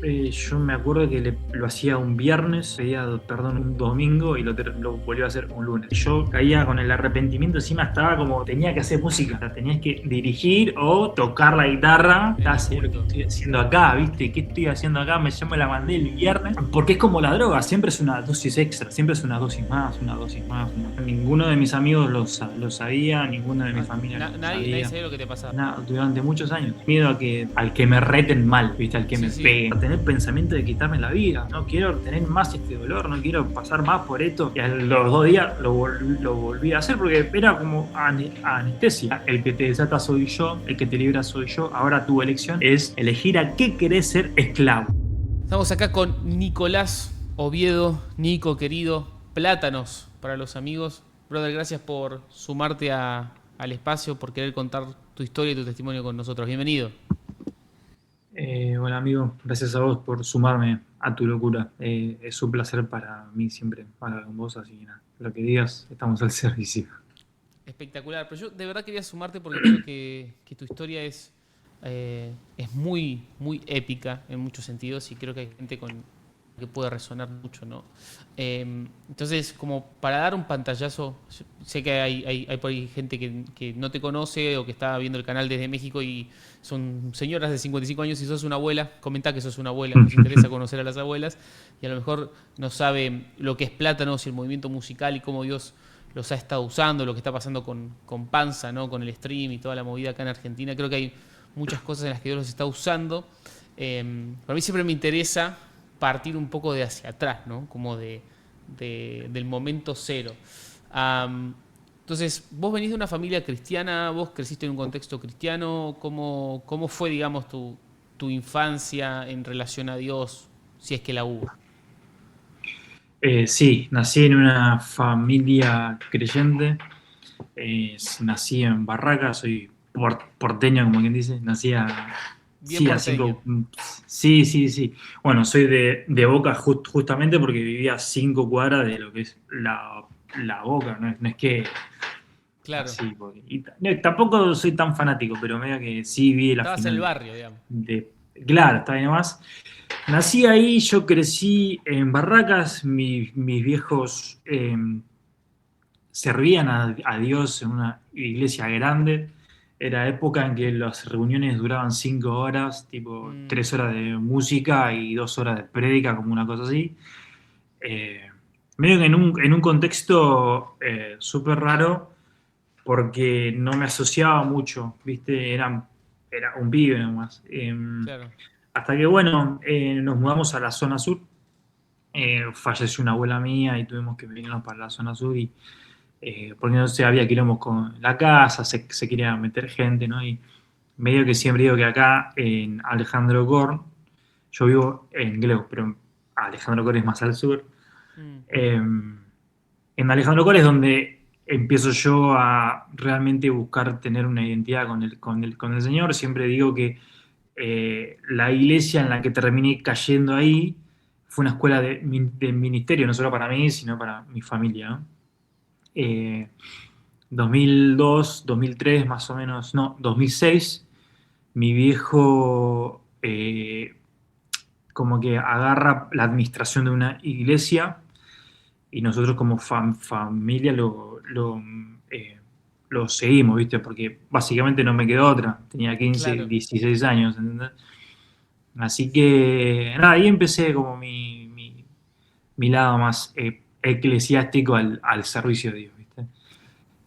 Yo me acuerdo que lo hacía un viernes, pedía perdón un domingo y lo volvió a hacer un lunes. Yo caía con el arrepentimiento, encima estaba como, tenía que hacer música, o sea, tenías que dirigir o tocar la guitarra. En el ¿Qué culto. estoy haciendo acá? ¿Viste? ¿Qué estoy haciendo acá? Yo me la mandé el viernes, porque es como la droga, siempre es una dosis extra, siempre es una dosis más, una dosis más. Ninguno de mis amigos lo sabía, ninguno de mi familia lo Nadie sabía. sabía lo que te pasaba. Durante muchos años. Miedo al que me reten mal, ¿viste? Al que Sí, me sí. peguen. A tener pensamiento de quitarme la vida. No quiero tener más este dolor, no quiero pasar más por esto. Y a los 2 días lo volví a hacer porque era como anestesia. El que te desata soy yo, el que te libra soy yo. Ahora tu elección es elegir a qué querés ser esclavo. Estamos acá con Nicolás Oviedo, Nico querido, plátanos para los amigos. Brother, gracias por sumarte al espacio, por querer contar tu historia y tu testimonio con nosotros. Bienvenido. Bueno, amigo, gracias a vos por sumarme a tu locura. Es un placer para mí siempre hablar con vos, así que nada, lo que digas, estamos al servicio. Espectacular, pero yo de verdad quería sumarte porque creo que tu historia es muy, muy épica en muchos sentidos y creo que hay gente con que puede resonar mucho, ¿no? Entonces, como para dar un pantallazo, sé que hay por ahí gente que no te conoce o que está viendo el canal desde México y son señoras de 55 años y sos una abuela, comenta que sos una abuela, nos interesa conocer a las abuelas y a lo mejor no sabe lo que es Plátanos y el movimiento musical y cómo Dios los ha estado usando, lo que está pasando con Panza, ¿no? Con el stream y toda la movida acá en Argentina. Creo que hay muchas cosas en las que Dios los está usando. Para mí siempre me interesa partir un poco de hacia atrás, ¿no? Como del momento cero. Entonces, vos venís de una familia cristiana, vos creciste en un contexto cristiano, ¿cómo fue, digamos, tu infancia en relación a Dios, si es que la hubo? Sí, nací en una familia creyente, nací en Barracas, soy porteño, como quien dice, Bien sí, a porteño. 5, sí, sí, sí. Bueno, soy de Boca justamente porque vivía a 5 cuadras de lo que es la Boca, no es que Claro. así, no, tampoco soy tan fanático, pero medio que sí vi la Estabas en el final barrio, digamos. claro, está bien nomás. Nací ahí, yo crecí en Barracas, mis viejos servían a Dios en una iglesia grande. Era época en que las reuniones duraban 5 horas, tipo Mm, 3 horas de música y 2 horas de prédica, como una cosa así. Eh, Medio que en un contexto súper raro, porque no me asociaba mucho, ¿viste? Era un pibe nomás. claro. Hasta que, bueno, nos mudamos a la zona sur. Falleció una abuela mía y tuvimos que venirnos para la zona sur porque no sé, había quilombos con la casa, se quería meter gente, ¿no? Y medio que siempre digo que acá en Alejandro Korn, yo vivo en Gleu, pero Alejandro Korn es más al sur. Mm, Eh, en Alejandro Korn es donde empiezo yo a realmente buscar tener una identidad con el Señor. Siempre digo que la iglesia en la que terminé cayendo ahí fue una escuela de ministerio, no solo para mí, sino para mi familia, ¿no? Eh, 2002, 2003 más o menos, no, 2006, mi viejo como que agarra la administración de una iglesia y nosotros como familia lo seguimos, ¿viste? Porque básicamente no me quedó otra, tenía 15, claro. 16 años, ¿entendés? Así que nada, ahí empecé como mi lado más eclesiástico al servicio de Dios, ¿viste?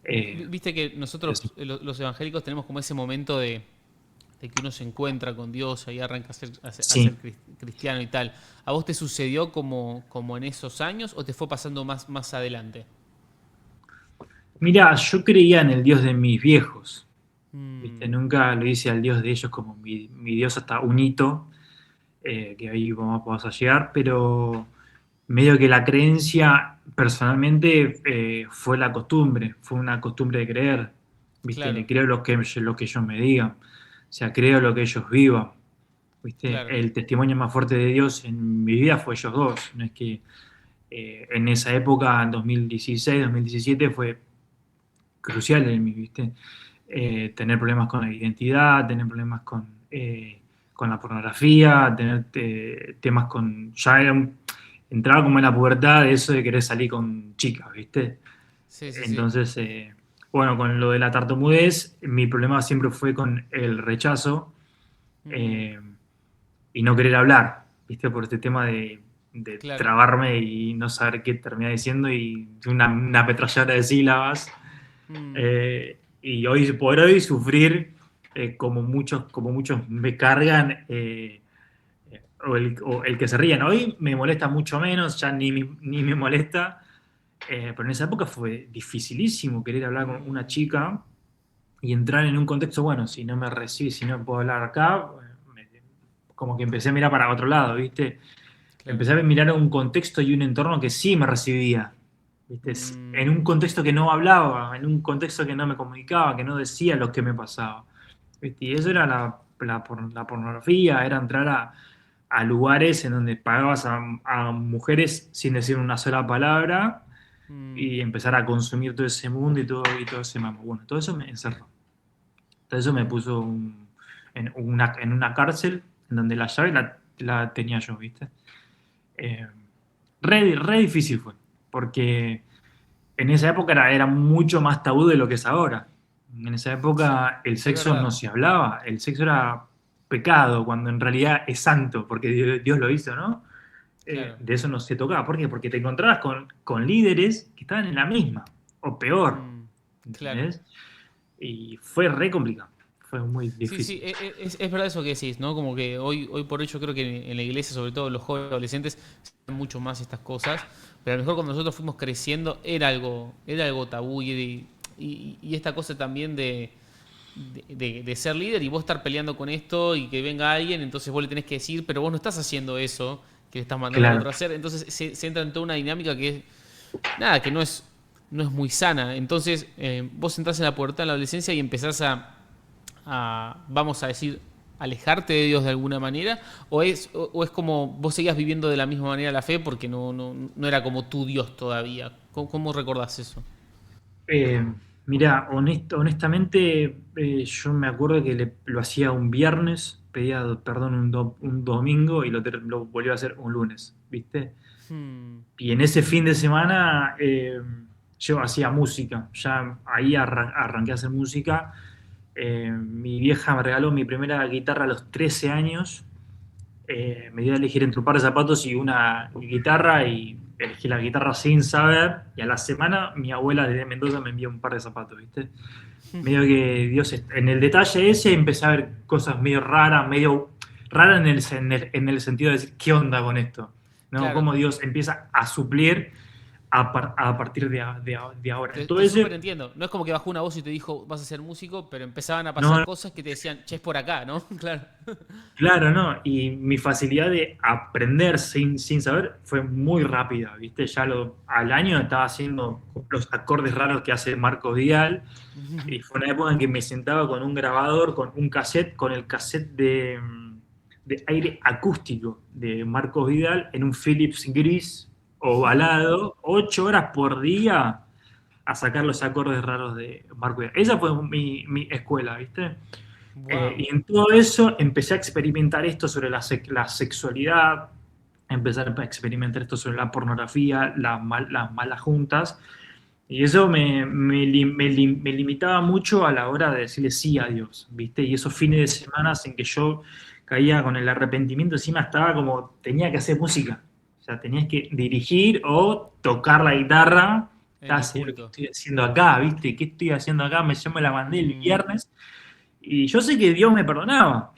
Eh, Viste que pero nosotros, los evangélicos, tenemos como ese momento de que uno se encuentra con Dios, ahí arranca a ser sí. cristiano y tal. ¿A vos te sucedió como en esos años o te fue pasando más adelante? Mira, yo creía en el Dios de mis viejos, ¿viste? Mm, Nunca lo hice al Dios de ellos como mi Dios hasta un hito, que ahí vamos a llegar, pero medio que la creencia personalmente fue la costumbre, fue una costumbre de creer, ¿viste? Le claro, creo lo que ellos me digan, o sea, creo lo que ellos vivan, ¿viste? claro, El testimonio más fuerte de Dios en mi vida fue ellos dos, no es que en esa época, en 2016, 2017, fue crucial en mí, ¿viste? Tener problemas con la identidad, tener problemas con con la pornografía, a tener temas con... entraba como en la pubertad de eso de querer salir con chicas, ¿viste? Sí, sí, sí. Entonces, bueno, con lo de la tartamudez, mi problema siempre fue con el rechazo Mm, eh, y no querer hablar, ¿viste? Por este tema de claro. trabarme y no saber qué terminar diciendo y una petrallera de sílabas. Mm, Y hoy, por hoy, sufrir como muchos me cargan, o el que se rían. Hoy me molesta mucho menos, ya ni me molesta, pero en esa época fue dificilísimo querer hablar con una chica y entrar en un contexto, bueno, si no me recibe, si no puedo hablar acá, como que empecé a mirar para otro lado, ¿viste? claro. Empecé a mirar un contexto y un entorno que sí me recibía, ¿viste? En Mm, un contexto que no hablaba, en un contexto que no me comunicaba, que no decía lo que me pasaba, ¿viste? Y eso era la pornografía, era entrar a lugares en donde pagabas a mujeres sin decir una sola palabra mm, y empezar a consumir todo ese mundo y todo ese mambo. Bueno, todo eso me encerró. Todo eso me puso en una cárcel en donde la llave la tenía yo, ¿viste? Eh, re difícil fue, porque en esa época era mucho más tabú de lo que es ahora. En esa sí, época el es sexo no verdad. se hablaba, el sexo era pecado, cuando en realidad es santo, porque Dios lo hizo, ¿no? Claro. De eso no se tocaba. ¿Por qué? Porque te encontrabas con líderes que estaban en la misma, o peor, Mm, claro. ¿entendés? Y fue re complicado, fue muy Sí, sí, difícil. es verdad eso que decís, ¿no? Como que hoy por hoy yo creo que en la iglesia, sobre todo los jóvenes adolescentes, saben mucho más estas cosas, pero a lo mejor cuando nosotros fuimos creciendo era algo tabú y esta cosa también de ser líder y vos estar peleando con esto y que venga alguien, entonces vos le tenés que decir, pero vos no estás haciendo eso que le estás mandando al Claro. otro a hacer, entonces se entra en toda una dinámica que es, nada, que no es muy sana. Entonces vos entrás en la pubertad en la adolescencia y empezás vamos a decir, alejarte de Dios de alguna manera? ¿O es como vos seguías viviendo de la misma manera la fe porque no era como tu Dios todavía? ¿Cómo recordás eso? Eh, Mira, honestamente, yo me acuerdo que lo hacía un viernes, pedía perdón un domingo y lo volvía a hacer un lunes, ¿viste? Hmm, Y en ese fin de semana yo hacía música, ya ahí arranqué a hacer música. Mi vieja me regaló mi primera guitarra a los 13 años. Me dio a elegir entre un par de zapatos y una guitarra y elegí la guitarra sin saber. Y a la semana mi abuela desde Mendoza me envió un par de zapatos, ¿viste? Medio que Dios, en el detalle ese empecé a ver cosas medio raras en el sentido de decir, ¿qué onda con esto? ¿No? claro. Cómo Dios empieza a suplir a partir de ahora. Te, Todo te súper ese, entiendo. No es como que bajó una voz y te dijo vas a ser músico, pero empezaban a pasar no, cosas que te decían, che, es por acá, ¿no? Claro. claro, no. Y mi facilidad de aprender sin saber fue muy rápida, ¿viste? Al año estaba haciendo los acordes raros que hace Marcos Vidal. Y fue una época en que me sentaba con un grabador, con un cassette, con el cassette de aire acústico de Marcos Vidal en un Philips gris ovalado, 8 horas por día a sacar los acordes raros de Marcos Vidal. Esa fue mi escuela, ¿viste? Wow. Y en todo eso empecé a experimentar esto sobre la sexualidad, empezar a experimentar esto sobre la pornografía, las malas juntas, y eso me limitaba mucho a la hora de decirle sí a Dios, ¿viste? Y esos fines de semana en que yo caía con el arrepentimiento, encima estaba como, tenía que hacer música, o sea, tenías que dirigir o tocar la guitarra. En el ¿Qué culto. estoy haciendo acá, viste? ¿Qué estoy haciendo acá? Yo me la mandé el Mm, viernes y yo sé que Dios me perdonaba,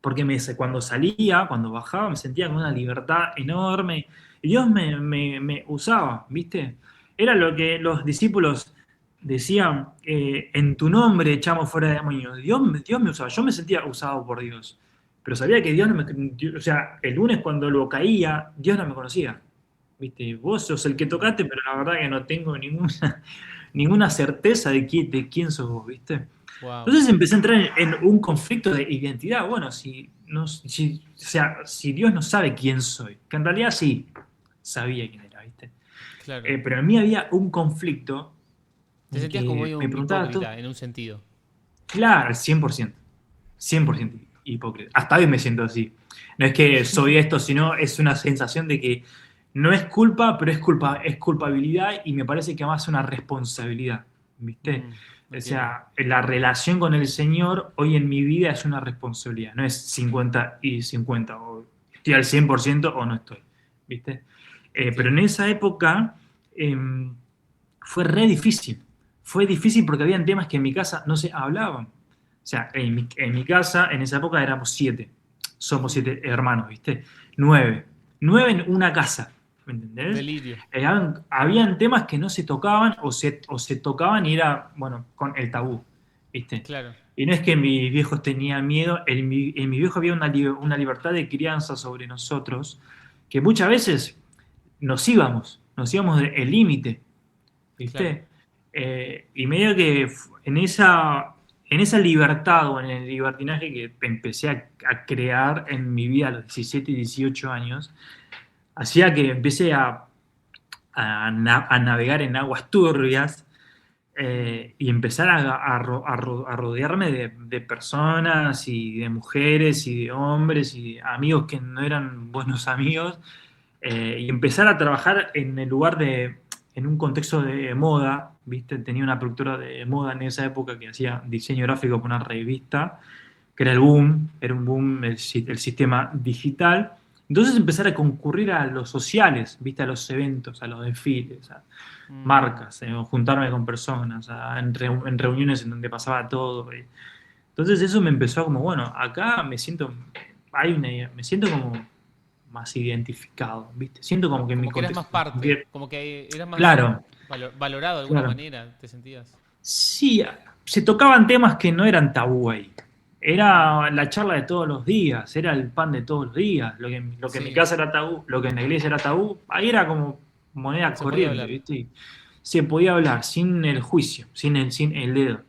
porque cuando salía, cuando bajaba, me sentía con una libertad enorme. Y Dios me usaba, ¿viste? Era lo que los discípulos decían, en tu nombre echamos fuera demonios. Dios me usaba, yo me sentía usado por Dios. Pero sabía que Dios no me... O sea, el lunes cuando lo caía, Dios no me conocía. ¿Viste? Vos sos el que tocaste, pero la verdad que no tengo ninguna certeza de quién sos vos, ¿viste? wow. Entonces empecé a entrar en un conflicto de identidad. Bueno, si Dios no sabe quién soy, que en realidad sí sabía quién era, ¿viste? Claro. Pero en mí había un conflicto Te en sentías como que medio me preguntaba todo, hipócrita en un sentido. claro, al 100%, 100%. hipócrita. Hasta hoy me siento así. No es que soy esto, sino es una sensación de que no es culpa, pero es culpabilidad y me parece que más es una responsabilidad, ¿viste? O Entiendo. sea, la relación con el Señor hoy en mi vida es una responsabilidad, no es 50 y 50, o estoy al 100% o no estoy, ¿viste? Pero en Entiendo. esa época fue re difícil. Fue difícil porque habían temas que en mi casa no se hablaban. O sea, en mi casa, en esa época éramos 7. Somos Mm, 7 hermanos, ¿viste? 9. 9 en una casa, ¿me entendés? Delirio. Habían temas que no se tocaban o se tocaban y era, bueno, con el tabú, ¿viste? Claro. Y no es que mis viejos tenían miedo, en mi viejo había una libertad de crianza sobre nosotros que muchas veces nos íbamos el límite, Claro. ¿viste? Y medio que en esa libertad o en el libertinaje que empecé a crear en mi vida a los 17 y 18 años, hacía que empecé a navegar en aguas turbias Mm, y empezar a rodearme de personas y de mujeres y de hombres y de amigos que no eran buenos amigos y empezar a trabajar en un contexto de moda, ¿viste? Tenía una productora de moda en esa época que hacía diseño gráfico para una revista, que era el boom, era un boom mm, el sistema digital. Entonces empezar a concurrir a los sociales, ¿viste? A los eventos, a los desfiles, a mm. marcas, juntarme con personas, en reuniones en donde pasaba todo. Entonces eso me empezó como, bueno, acá me siento como más identificado, ¿viste? Siento como que en mi Como que eras más contexto. parte, como que eras más Claro, valorado de alguna claro. manera, te sentías. Sí, se tocaban temas que no eran tabú ahí. Mm, Era la charla de todos los días, era el pan de todos los días. Lo que en mi sí, casa era tabú, lo que en la iglesia era tabú, ahí era como moneda se podía corriente, hablar. ¿viste? Y se podía hablar sin el juicio, sin el dedo.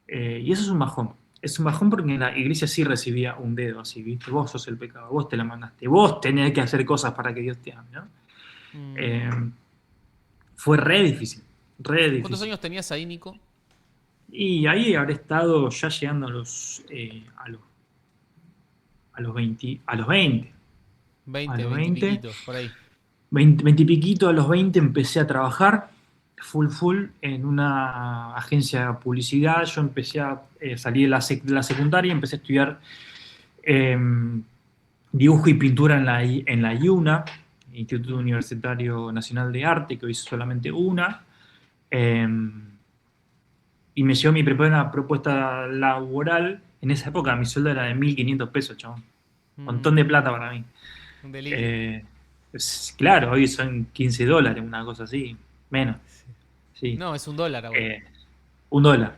Y eso es un bajón. Es un bajón porque en la iglesia sí recibía un dedo así, ¿viste? Vos sos el pecado, vos te la mandaste, vos tenés que hacer cosas para que Dios te ame, ¿no? Eh, Mm. fue re difícil, re ¿Cuántos difícil. años tenías ahí, Nico? Y ahí habré estado ya llegando a los 20, a los 20, a 20, los 20 y 20, piquitos, por ahí. 20 y piquito, a los 20 empecé a trabajar full en una agencia de publicidad. Yo empecé a salir de la secundaria, empecé a estudiar eh, dibujo y pintura en la IUNA, Instituto Mm, Universitario Nacional de Arte, que hoy es solamente una. Eh, y me llegó mi primera propuesta laboral. En esa época mi sueldo era de 1.500 pesos, chabón. Montón de plata mm, para mí. un delirio. Eh, claro, hoy son $15, una cosa así. Menos, Sí. sí. No, es un dólar ahora. Eh, $1,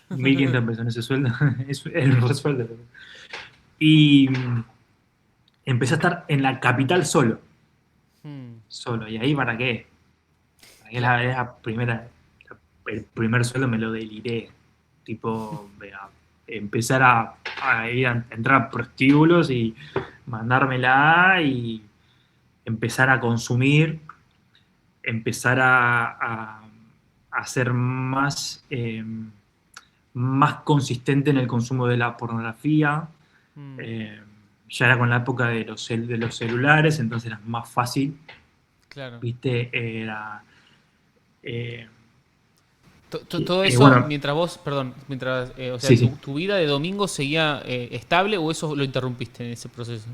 1.500 pesos en ese sueldo. Es el mejor sueldo. Y empecé a estar en la capital solo. Mm, Solo. ¿Y ahí para qué? Para qué claro. el primer sueldo me lo deliré. Tipo, empezar a entrar a prostíbulos y mandármela y empezar a consumir, empezar a ser más consistente en el consumo de la pornografía. Mm, Eh, ya era con la época de los celulares, entonces era más fácil, claro. ¿viste? Era, eh, Todo eso bueno, mientras vos, perdón, o sí, sea, sí. tu vida de domingo seguía estable o eso lo interrumpiste en ese proceso.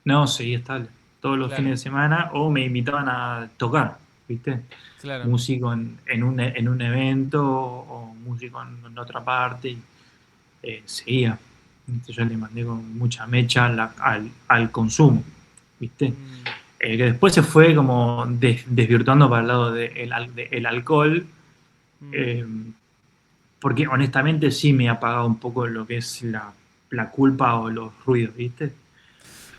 No, seguía estable. Todos los Claro, fines de semana o me invitaban a tocar, ¿viste? claro. Músico en un evento o músico en otra parte. Y, seguía. Entonces yo le mandé con mucha mecha al consumo, ¿viste? Mm, Que después se fue como desvirtuando para el lado del alcohol, mm. eh, porque honestamente sí me ha apagado un poco lo que es la culpa o los ruidos, ¿viste?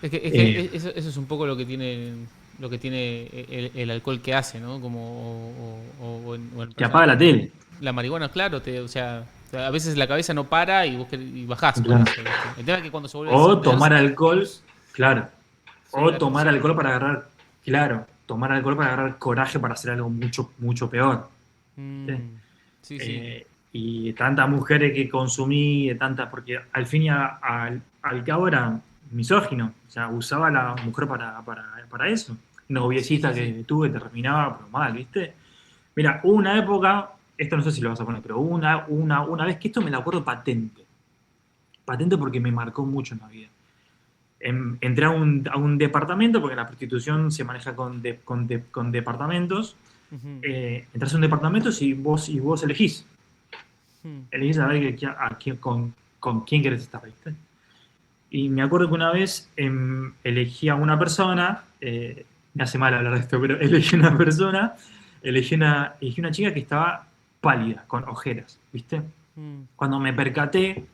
Es que Eh, eso es un poco lo que tiene el alcohol que hace, ¿no? Como o en te personas apaga la como tele, la marihuana, claro, o sea, a veces la cabeza no para y bajás con claro. eso, ¿viste? El tema es que cuando se vuelve O empezar a tomar ser alcohol, claro. sube O la tomar tensión. alcohol para agarrar, claro, tomar alcohol para agarrar coraje para hacer algo mucho, mucho peor. ¿Viste? Mm, sí, sí. Y tantas mujeres que consumí, porque al fin y al cabo era misógino, o sea, usaba a la mujer para eso. Sí, Noviecita sí, sí. que tuve terminaba, pero mal, ¿viste? Mira, hubo una época, esto no sé si lo vas a poner, pero hubo una vez que esto me lo acuerdo patente. Patente porque me marcó mucho en la vida. Entré a un departamento, porque la prostitución se maneja con departamentos. Ujú, Entras a un departamento y vos elegís. ujú, Elegís a ver con quién querés estar, ¿viste? Y me acuerdo que una vez elegí a una persona, me hace mal hablar de esto, pero elegí una chica que estaba pálida, con ojeras, ¿viste? ujú, Cuando me percaté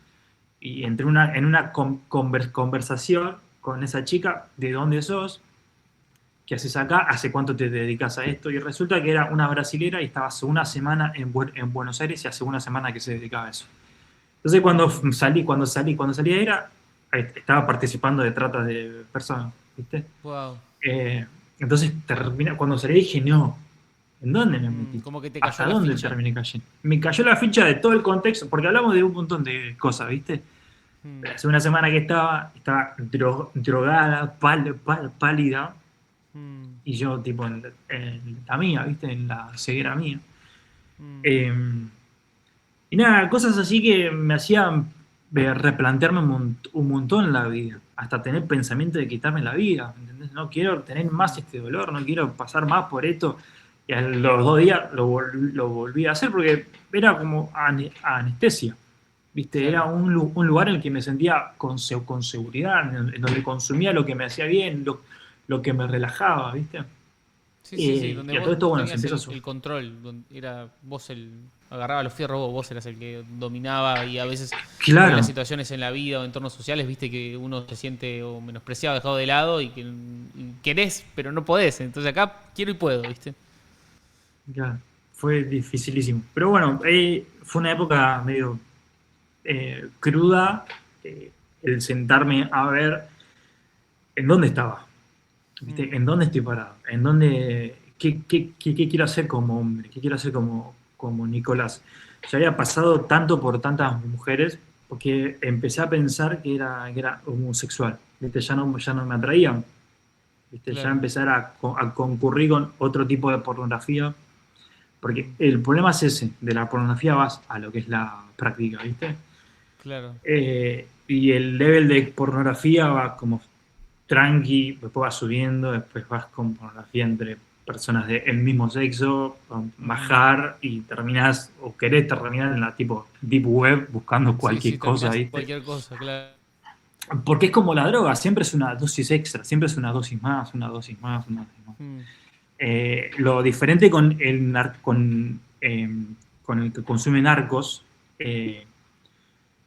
y entré en una conversación con esa chica, ¿de dónde sos? ¿Qué haces acá? ¿Hace cuánto te dedicas a esto? Y resulta que era una brasilera y estaba hace una semana en Buenos Aires y hace una semana que se dedicaba a eso. Entonces cuando salí estaba participando de trata de personas, ¿viste? wow. Entonces cuando salí dije, no, ¿en dónde me metí? Como que te cayó ¿Hasta la dónde ficha. terminé cayendo? Me cayó la ficha de todo el contexto, porque hablamos de un montón de cosas, ¿viste? Mm, Hace una semana que estaba drogada, pálida, mm, y yo tipo en la mía, ¿viste? En la ceguera mía. mm, Eh, y nada, cosas así que me hacían replantearme un montón la vida, hasta tener pensamiento de quitarme la vida, ¿entendés? No quiero tener más mm. este dolor, no quiero pasar más por esto. Y a los 2 días lo volví a hacer porque era como anestesia, ¿viste? Era Claro. un lugar en el que me sentía con seguridad, en donde consumía lo que me hacía bien, lo que me relajaba, ¿viste? Sí, sí, sí, donde Y a todo esto, vos bueno, se tenías empieza a el control, era vos agarraba los fierros, vos eras el que dominaba y a veces por ahí las Claro, situaciones en la vida o entornos sociales, viste que uno se siente o menospreciado, dejado de lado y querés, pero no podés. Entonces acá quiero y puedo, viste. ya, fue dificilísimo. Pero bueno, fue una época medio cruda, el sentarme a ver en dónde estaba, ¿viste? Mm, En dónde estoy parado, qué quiero hacer como hombre, qué quiero hacer como Nicolás. Ya había pasado tanto por tantas mujeres, porque empecé a pensar que era homosexual, ¿viste? Ya no me atraían, ¿viste? Ya claro. empezar a concurrir con otro tipo de pornografía. Porque Mm, el problema es ese, de la pornografía vas a lo que es la práctica, ¿viste? claro. Y el level de pornografía va como tranqui, después va subiendo, después vas con pornografía entre personas del mismo sexo, con Ujú. bajar y terminás, o querés terminar en la tipo deep web buscando Sí, cualquier sí, cosa, terminás ¿viste? cualquier cosa, claro. Porque es como la droga, siempre es una dosis extra, siempre es una dosis más, una dosis más, una dosis más. Mm, Lo diferente con el que consume narcos, eh,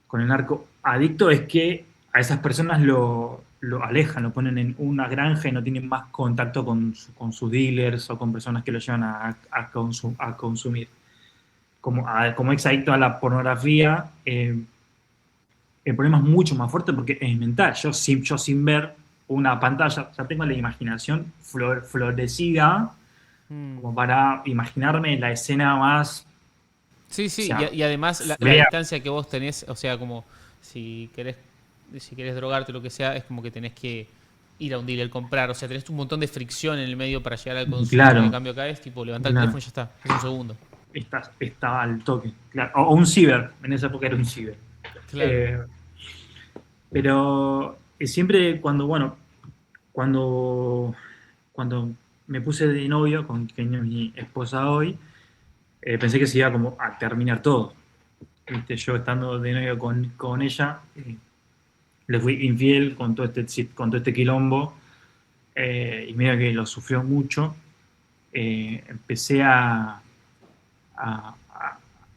con el narco adicto, es que a esas personas lo alejan, lo ponen en una granja y no tienen más contacto con sus dealers o con personas que lo llevan a consumir. Como ex adicto a la pornografía, el problema es mucho más fuerte porque es mental. Yo sin ver una pantalla, ya tengo la imaginación florecida mm. como para imaginarme la escena más, Sí, o sí, sea, y además la fea. distancia que vos tenés, o sea, como si querés, si querés drogarte o lo que sea, es como que tenés que ir a un dealer, comprar, o sea, tenés un montón de fricción en el medio para llegar al consumo y en Claro, cambio acá es tipo levantar el claro, teléfono y ya está, es un segundo. estaba al toque. Claro. O un ciber, en esa época era un ciber. Claro. Eh, pero siempre cuando me puse de novio con quien es mi esposa hoy, pensé que se iba como a terminar todo. ¿Viste? Yo estando de novio con ella, le fui infiel con todo este quilombo, y mira que lo sufrió mucho. Empecé a-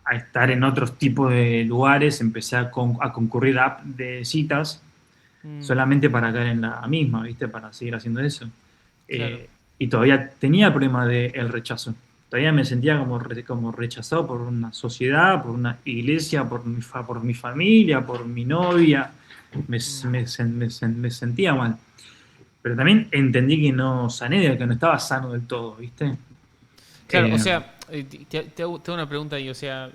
a estar en otros tipos de lugares, empecé a concurrir a apps de citas Mm, solamente para caer en la misma, ¿viste? Para seguir haciendo eso. claro. Y todavía tenía el problema del rechazo. Todavía me sentía como rechazado por una sociedad, por una iglesia, por mi familia, por mi novia. Me, Mm. me me sentía mal. Pero también entendí que no sané, que no estaba sano del todo, ¿viste? Claro, o Eh, sea, te hago una pregunta ahí, o sea,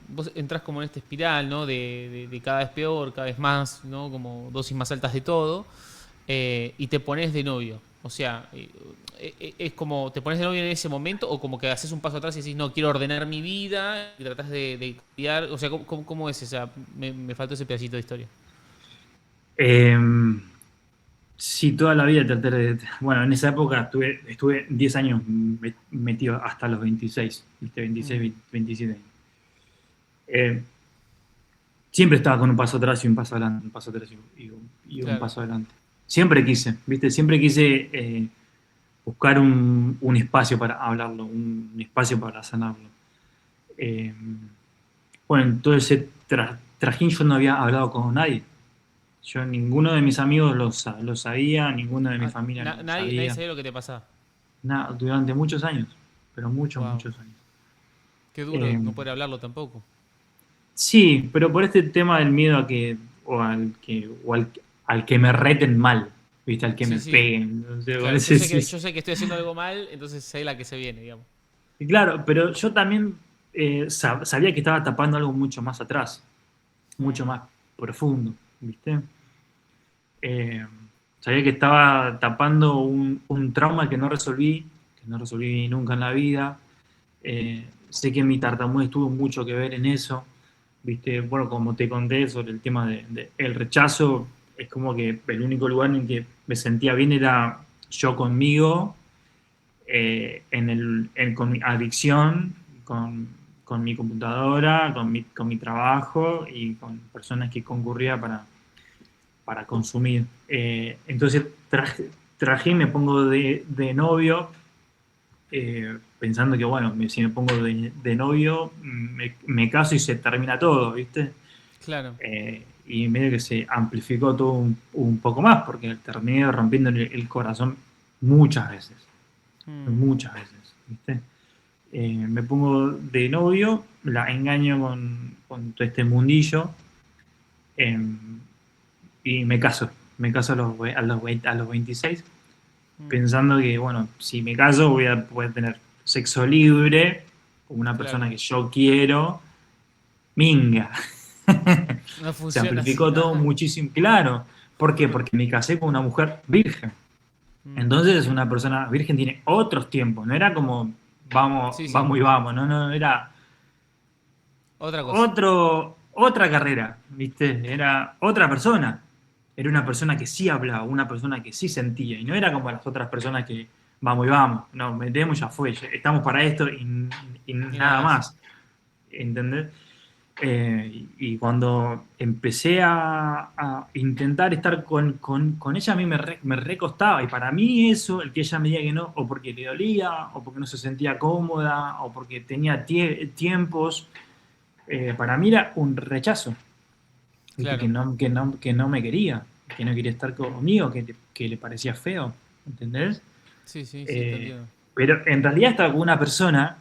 vos entrás como en esta espiral, ¿no? De cada vez peor, cada vez más, ¿no? Como dosis más altas de todo, y te pones de novio. O sea, es como, ¿te pones de novio en ese momento o como que haces un paso atrás y decís, no, quiero ordenar mi vida y tratás de cambiar? O sea, ¿cómo es esa? Me faltó ese pedacito de historia. Eh, sí, toda la vida traté de... Bueno, en esa época estuve 10 años metido hasta los 26, ¿viste? Mm, 26, 27 años. Eh, Siempre estaba con un paso atrás y un paso adelante, un paso atrás y un claro. paso adelante. Siempre quise, ¿viste? Siempre quise buscar un espacio para hablarlo, un espacio para sanarlo. Eh, bueno, en todo ese trajín yo no había hablado con nadie. Yo, ninguno de mis amigos lo sabía, ninguno de mi Ah, familia lo nadie sabía. sabía lo que te pasaba. Nada, durante muchos años, pero muchos, Wow. muchos años. Qué duro Eh, no poder hablarlo tampoco. sí, pero por este tema del miedo a que, al que me reten mal, ¿viste? Al que Sí, me sí. peguen. O sea, Claro, yo sé que estoy haciendo algo mal, entonces sé la que se viene, digamos. y claro, pero yo también sabía que estaba tapando algo mucho más atrás, mucho Mm, más profundo, ¿viste? Eh, Sabía que estaba tapando un trauma que no resolví nunca en la vida. Sé que mi tartamudez tuvo mucho que ver en eso, ¿viste? Bueno, como te conté sobre el tema el rechazo, es como que el único lugar en que me sentía bien era yo conmigo, con mi adicción, con mi computadora, con mi trabajo y con personas que concurría para consumir. Entonces traje y me pongo de novio, pensando que, bueno, si me pongo de novio, me caso y se termina todo, ¿viste? claro. Y medio que se amplificó todo un poco más, porque terminé rompiendo el corazón muchas veces, Mm, muchas veces, ¿viste? Me pongo de novio, la engaño con todo este mundillo, eh, y me caso a los 26, mm, pensando que, bueno, si me caso voy a poder tener sexo libre con una persona claro. que yo quiero, minga. No Se funciona así. amplificó todo Ajá. muchísimo, claro. ¿Por qué? Porque me casé con una mujer virgen. Mm, Entonces una persona virgen tiene otros tiempos, no era como vamos, sí, sí. vamos y vamos, no, no, era Otra cosa. otra carrera, ¿viste? Era otra persona. Era una persona que sí hablaba, una persona que sí sentía, y no era como las otras personas que vamos y vamos, no, metemos ya fue, estamos para esto y Y nada nada más. más, ¿entendés? Y cuando empecé a intentar estar con ella, a mí me recostaba. Y para mí eso, el que ella me diga que no, o porque le dolía, o porque no se sentía cómoda, o porque tenía tiempos, para mí era un rechazo. ¿Viste? Que Claro. no, que no, que no me quería, que no quería estar conmigo, que le parecía feo. ¿Entendés? Sí, sí, sí, te Eh, entiendo. pero en realidad estaba con una persona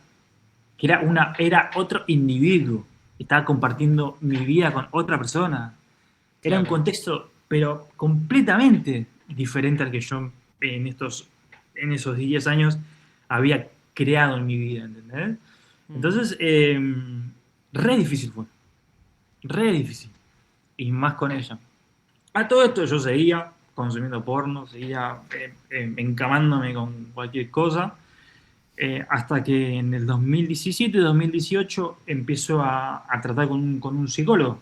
que era otro individuo. Estaba compartiendo mi vida con otra persona. Era un Claro. contexto, pero completamente diferente al que yo en esos 10 años había creado en mi vida, ¿entendés? Mm, Entonces, re difícil fue, re difícil. Y más con ella. A todo esto yo seguía consumiendo porno, seguía encamándome con cualquier cosa. Hasta que en el 2017-2018 empiezo a tratar con un psicólogo.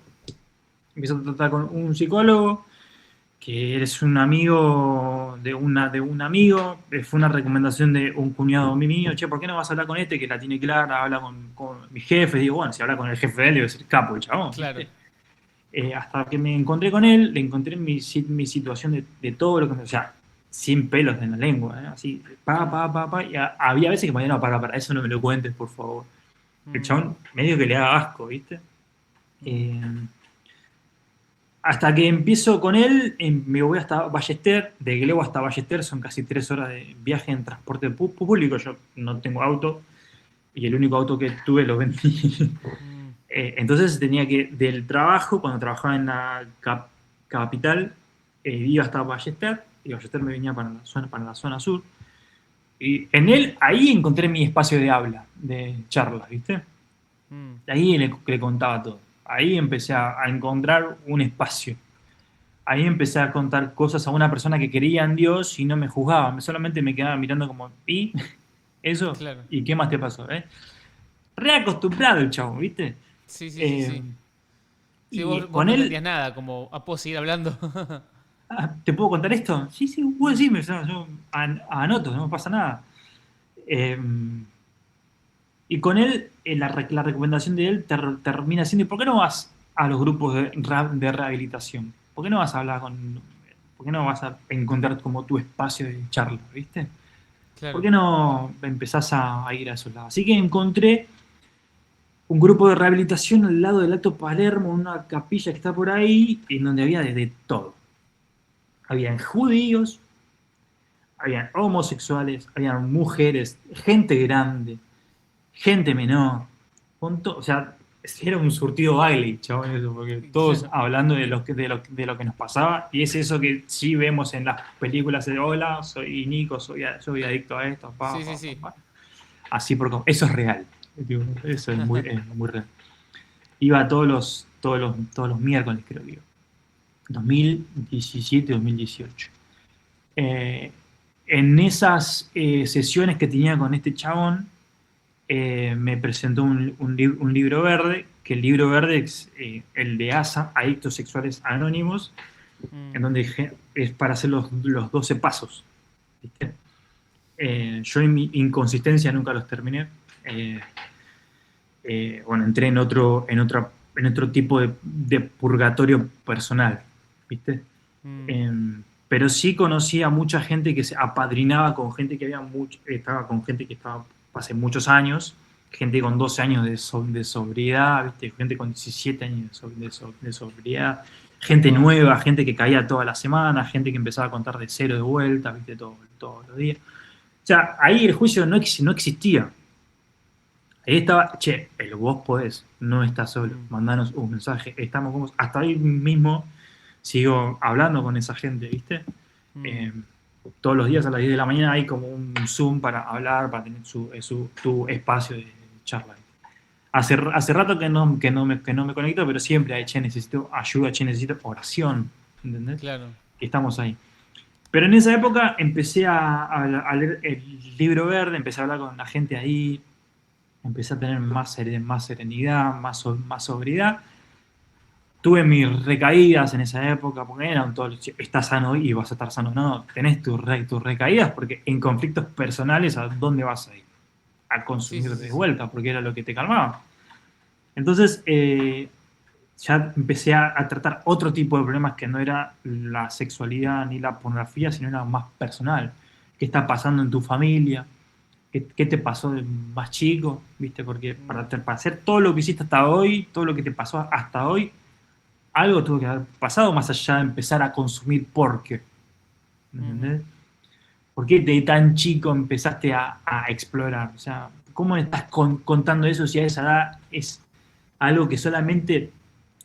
Empiezo a tratar con un psicólogo que eres un amigo de un amigo. Fue una recomendación de un cuñado mío. Che, ¿por qué no vas a hablar con este que la tiene clara? Habla con mi jefe. Digo, bueno, si habla con el jefe de él, debe ser capo el chabón, claro. ¿viste? Hasta que me encontré con él, le encontré mi situación de todo lo que... O sea, sin pelos en la lengua, ¿eh? Así, Mm, y había veces que me decían, no, para, eso no me lo cuentes, por favor. El mm, chabón medio que le haga asco, ¿viste? mm, Eh, Hasta que empiezo con él, me voy hasta Ballester, de Glebo hasta Ballester, son casi 3 horas de viaje en transporte público. Yo no tengo auto y el único auto que tuve lo vendí. mm, Entonces tenía que, del trabajo, cuando trabajaba en la capital, iba hasta Ballester y Ballester me venía para la zona sur. Y en él, ahí encontré mi espacio de habla, de charla, ¿viste? Mm, Ahí le contaba todo. Ahí empecé a encontrar un espacio. Ahí empecé a contar cosas a una persona que creía en Dios y no me juzgaba, solamente me quedaba mirando como, ¿y eso? claro. ¿Y qué más te pasó? Reacostumbrado el chavo, ¿viste? Sí, sí, sí, Eh, sí. Sí, y vos con no él, entendías nada, como, ¿puedo seguir hablando? ¿te puedo contar esto? Sí, sí, vos Mm, decime, yo anoto, no pasa nada. Eh, y con él, la recomendación de él termina siendo, ¿y por qué no vas a los grupos de rehabilitación? ¿Por qué no vas a hablar con... ¿Por qué no vas a encontrar como tu espacio de charla, ¿viste? ¿Por claro. qué no empezás a ir a esos lados? Así que encontré un grupo de rehabilitación al lado del Alto Palermo, una capilla que está por ahí, en donde había de todo. Habían judíos, habían homosexuales, habían mujeres, gente grande, gente menor, o sea, era un surtido baile, chabón, eso, porque todos Claro. hablando de lo que nos pasaba, y es eso que sí vemos en las películas de hola, soy Nico, soy adicto a esto, Sí, sí, sí. así eso es real, digo, eso es muy real. Iba todos los miércoles, creo que iba, 2017, 2018. Eh, en esas sesiones que tenía con este chabón, me presentó un libro verde, que el libro verde es el de ASA, Adictos Sexuales Anónimos, Mm, en donde es para hacer los 12 pasos. ¿Viste? Yo en mi inconsistencia nunca los terminé. Eh, bueno, entré en otro tipo de purgatorio personal, ¿viste? mm, Eh, pero sí conocí a mucha gente que se apadrinaba con gente que estaba con gente que estaba hace muchos años, gente con 12 años de sobriedad, ¿viste? Gente con 17 años de sobriedad, gente wow. nueva, gente que caía toda la semana, gente que empezaba a contar de cero de vuelta, ¿viste? Todos los días. O sea, ahí el juicio no existía. Ahí estaba, che, vos podés, no estás solo, Mm, mandanos un mensaje, estamos juntos. Hasta ahí mismo sigo hablando con esa gente, ¿viste? mm. Eh, todos los días a las 10 de la mañana hay como un Zoom para hablar, para tener tu espacio de charla. Hace rato que no me conecto, pero siempre hay, che, necesito ayuda, che, necesito oración, ¿entendés? Claro. Que estamos ahí. Pero en esa época empecé a leer el libro verde, empecé a hablar con la gente ahí, empecé a tener más serenidad, más sobriedad. Tuve mis recaídas en esa época, porque eran todos, estás sano y vas a estar sano. No, tenés tus recaídas, porque en conflictos personales, ¿a dónde vas a ir? A Sí, consumir sí, de sí, sí. vuelta, porque era lo que te calmaba. Entonces, ya empecé a tratar otro tipo de problemas que no era la sexualidad ni la pornografía, sino era más personal. ¿Qué está pasando en tu familia? ¿Qué te pasó de más chico? ¿Viste? Porque Mm, para hacer todo lo que hiciste hasta hoy, todo lo que te pasó hasta hoy, algo tuvo que haber pasado más allá de empezar a consumir porque. ¿Me ujú, entendés? ¿Por qué de tan chico empezaste a explorar? O sea, ¿cómo me estás contando eso si a esa edad es algo que solamente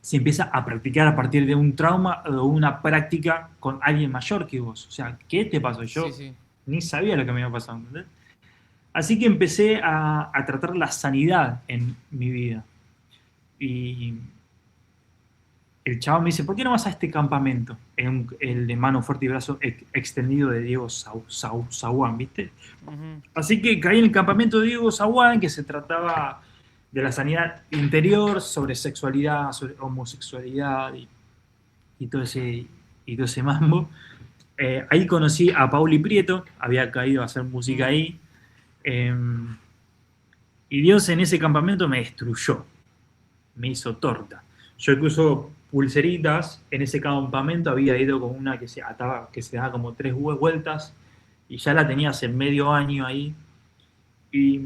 se empieza a practicar a partir de un trauma o una práctica con alguien mayor que vos? O sea, ¿qué te pasó? sí, Yo sí. ni sabía lo que me iba pasando. ¿Entendés? Así que empecé a tratar la sanidad en mi vida. Y el chavo me dice, ¿por qué no vas a este campamento? El de mano fuerte y brazo extendido de Diego Saguán, ¿viste? Ujú, Así que caí en el campamento de Diego Saguán, que se trataba de la sanidad interior, sobre sexualidad, sobre homosexualidad y todo ese mambo. Ahí conocí a Pauli Prieto, había caído a hacer música mm, ahí. eh, y Dios en ese campamento me destruyó, me hizo torta. Yo que uso pulseritas, en ese campamento había ido con una que se ataba, que se daba como tres vueltas, y ya la tenía hace medio año ahí, y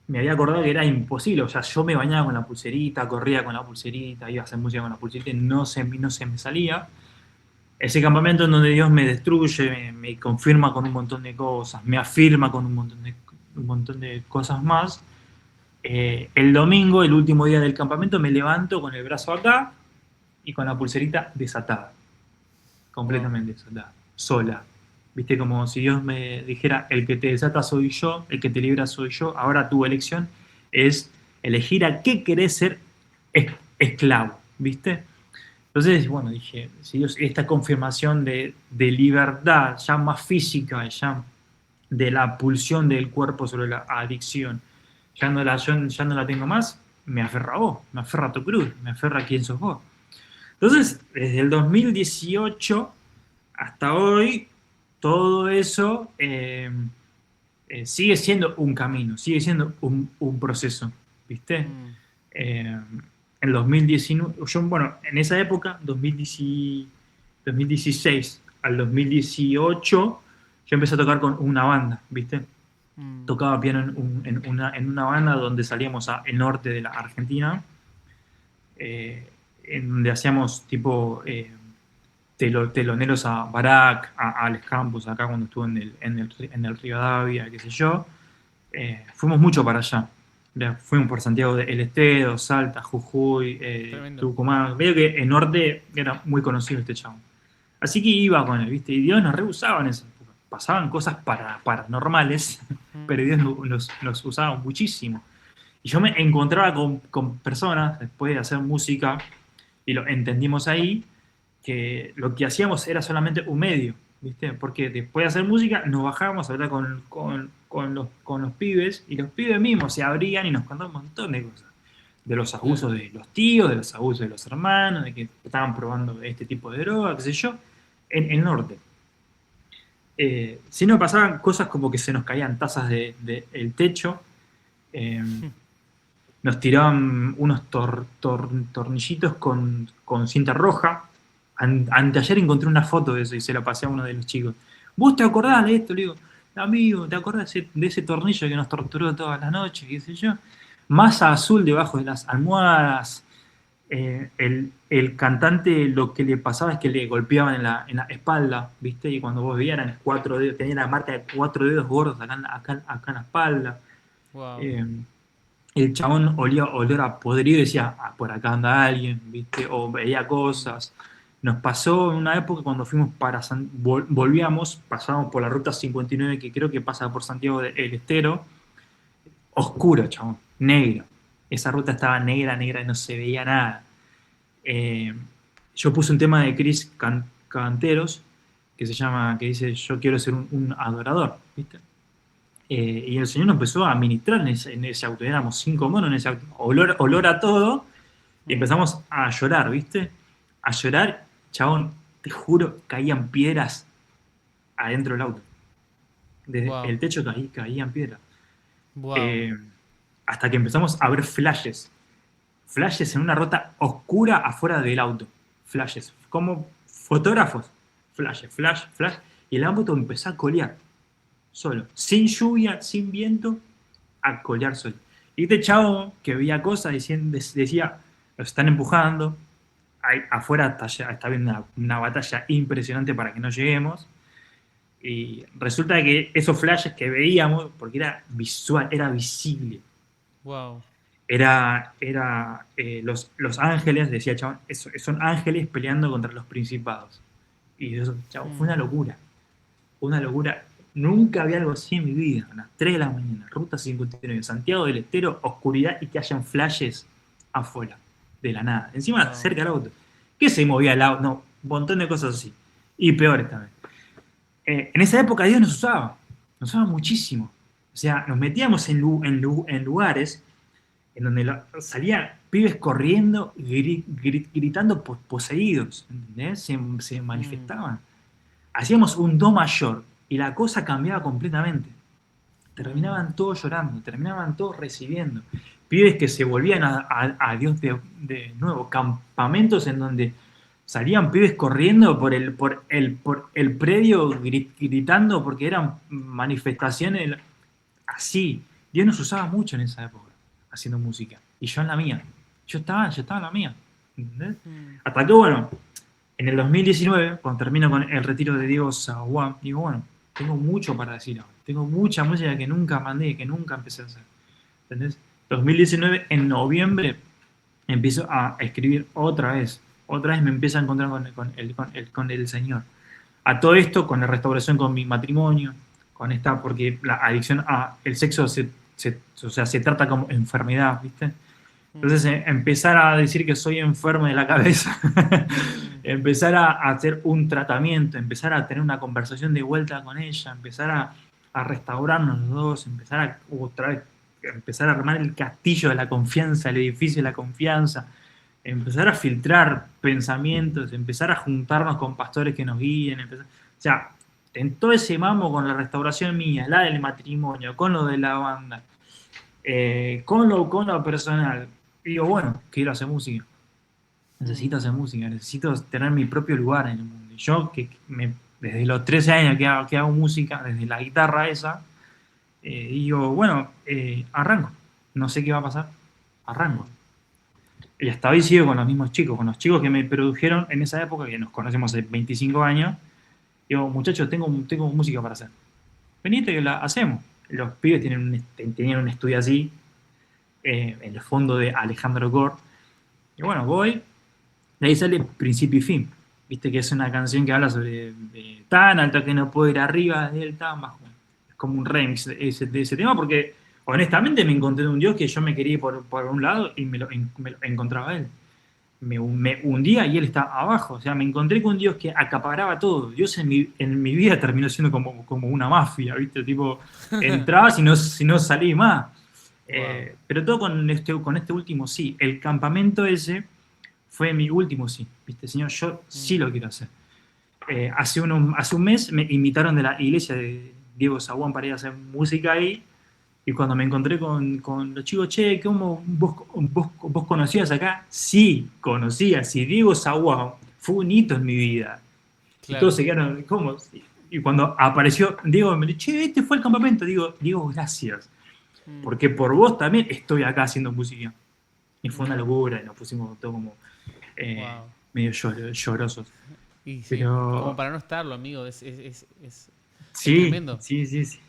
me había acordado que era imposible, o sea, yo me bañaba con la pulserita, corría con la pulserita, iba a hacer música con la pulserita, y no se me salía. Ese campamento en donde Dios me destruye, me confirma con un montón de cosas, me afirma con un montón de cosas más. El domingo, el último día del campamento, me levanto con el brazo acá y con la pulserita desatada, wow. completamente desatada, sola. Viste, como si Dios me dijera, el que te desata soy yo, el que te libera soy yo, ahora tu elección es elegir a qué querés ser esclavo, ¿viste? Entonces, bueno, dije, si Dios, esta confirmación de libertad, ya más física, ya de la pulsión del cuerpo sobre la adicción, ya no la tengo más, me aferra a vos, me aferra a tu cruz, me aferra a quién sos vos. Entonces, desde el 2018 hasta hoy, todo eso sigue siendo un camino, sigue siendo un proceso, ¿viste? Mm. Eh, en 2019, yo, bueno, en esa época, 2016 al 2018, yo empecé a tocar con una banda, ¿viste? Mm. Tocaba piano en una banda donde salíamos al norte de la Argentina, en donde hacíamos tipo teloneros a Barak, a Alex Campos, acá cuando estuve en el Rivadavia, qué sé yo. Fuimos mucho para allá. Fuimos por Santiago del Estero, Salta, Jujuy, Tremendo. Tucumán. Veo que en norte era muy conocido este chabón. Así que iba con él, ¿viste? Y Dios nos rehusaba en eso. Pasaban cosas paranormales, pero Mm. Dios nos usaba muchísimo. Y yo me encontraba con personas, después de hacer música, y lo entendimos ahí, que lo que hacíamos era solamente un medio, ¿viste? Porque después de hacer música nos bajábamos a hablar con los pibes, y los pibes mismos se abrían y nos contaban un montón de cosas. De los Claro. abusos de los tíos, de los abusos de los hermanos, de que estaban probando este tipo de droga, qué sé yo, en el norte. Si no pasaban cosas como que se nos caían tazas del techo, eh, nos tiraban unos tornillitos con cinta roja. Anteayer encontré una foto de eso y se la pasé a uno de los chicos. ¿Vos te acordás Mm. de esto? Le digo, amigo, ¿te acordás de ese tornillo que nos torturó todas las noches? ¿Qué sé yo? Masa azul debajo de las almohadas. El cantante lo que le pasaba es que le golpeaban en la espalda, ¿viste? Y cuando vos veías eran 4 dedos, tenía la marca de 4 dedos gordos acá en la espalda. Wow. Eh, el chabón olía olor a podrido y decía, ah, por acá anda alguien, ¿viste? O veía Mm. cosas. Nos pasó en una época cuando fuimos volvíamos, pasábamos por la ruta 59 que creo que pasa por Santiago del Estero, oscuro, chabón, negro. Esa ruta estaba negra, negra, y no se veía nada. Eh, yo puse un tema de Chris Canteros que se llama, que dice, yo quiero ser un adorador, ¿viste? Y el Señor nos empezó a ministrar en ese auto. Éramos 5 monos en ese auto. Olor a todo. Y Mm. empezamos a llorar, ¿viste? A llorar, chabón, te juro, caían piedras adentro del auto. Desde Wow. el techo caían piedras. Wow. Eh, hasta que empezamos a ver flashes. Flashes en una ruta oscura afuera del auto. Flashes. Como fotógrafos. Flashes, flash, flash. Y el auto empezó a colear. Solo. Sin lluvia, sin viento, a colear solo. Y este chavo que veía cosas decía, los están empujando, afuera está habiendo una batalla impresionante para que no lleguemos. Y resulta que esos flashes que veíamos, porque era visual, era visible, Wow. los ángeles, decía el chabón, son ángeles peleando contra los principados. Y eso, chabón, fue Mm. una locura. Nunca había algo así en mi vida. A las 3 de la mañana, Ruta 59, Santiago del Estero, oscuridad y que hayan flashes afuera, de la nada. Encima, Wow. cerca del auto. Que se movía el auto, no, un montón de cosas así. Y peores también. En esa época Dios nos usaba muchísimo. O sea, nos metíamos en lugares en donde salían pibes corriendo, gritando poseídos, ¿entendés? Se Mm. manifestaban. Hacíamos un do mayor y la cosa cambiaba completamente. Mm. Terminaban todos llorando, terminaban todos recibiendo. Pibes que se volvían a Dios de nuevo, campamentos en donde salían pibes corriendo por el predio gritando porque eran manifestaciones así. Dios nos usaba mucho en esa época haciendo música. Y yo en la mía. Yo estaba en la mía. ¿Entendés? Mm. Hasta que, bueno, en el 2019, cuando termino con el retiro de Diego Saguá, digo, bueno, tengo mucho para decir ahora. Tengo mucha música que nunca mandé, que nunca empecé a hacer. ¿Entendés? 2019, en noviembre, empiezo a escribir otra vez. Otra vez me empiezo a encontrar con el Señor. A todo esto, con la restauración con mi matrimonio, con esta, porque la adicción a el sexo o sea, se trata como enfermedad, ¿viste? Mm, Entonces, empezar a decir que soy enfermo de la cabeza, mm, empezar a hacer un tratamiento, empezar a tener una conversación de vuelta con ella, empezar a restaurarnos los dos, empezar a otra vez, empezar a armar el castillo de la confianza, el edificio de la confianza, empezar a filtrar pensamientos, empezar a juntarnos con pastores que nos guíen, o sea, en todo ese mambo con la restauración mía, la del matrimonio, con lo de la banda, con lo personal, y digo, bueno, quiero hacer música, mm. necesito hacer música, necesito tener mi propio lugar en el mundo. Y yo, desde los 13 años que hago música, desde la guitarra esa, digo, bueno, arranco, no sé qué va a pasar, arranco. Mm. Y hasta hoy sigo con los chicos que me produjeron en esa época, que nos conocemos hace 25 años. Digo, muchachos, tengo música para hacer. Venite que la hacemos. Los pibes tenían un estudio así, en el fondo de Alejandro Gor. Y bueno, voy, de ahí sale Principio y Fin. Viste que es una canción que habla sobre tan alto que no puedo ir arriba, de él tan bajo. Es como un remix de ese tema, porque honestamente me encontré un Dios que yo me quería ir por un lado y me lo encontraba él. Me hundía y él estaba abajo. O sea, me encontré con un Dios que acaparaba todo. Dios en mi vida terminó siendo como una mafia, ¿viste? Tipo, entrabas y no salí más. Wow. Pero todo con este último sí. El campamento ese fue mi último sí. ¿Viste, señor? Yo sí Mm. lo quiero hacer. Hace un mes me invitaron de la iglesia de Diego Zaguán para ir a hacer música ahí. Y cuando me encontré con los chicos, che, ¿cómo vos conocías acá? Sí, conocía. Sí, Diego Zaguán fue un hito en mi vida. Y todos Claro. se quedaron, ¿cómo? Y cuando apareció Diego, me dijo, che, este fue el campamento. Digo, Diego, gracias. Mm, Porque por vos también estoy acá haciendo música. Y fue una mm. locura, y nos pusimos todo como Wow. medio llorosos. Y sí, como Pero para no estarlo, amigo, es sí, tremendo. sí, sí, sí.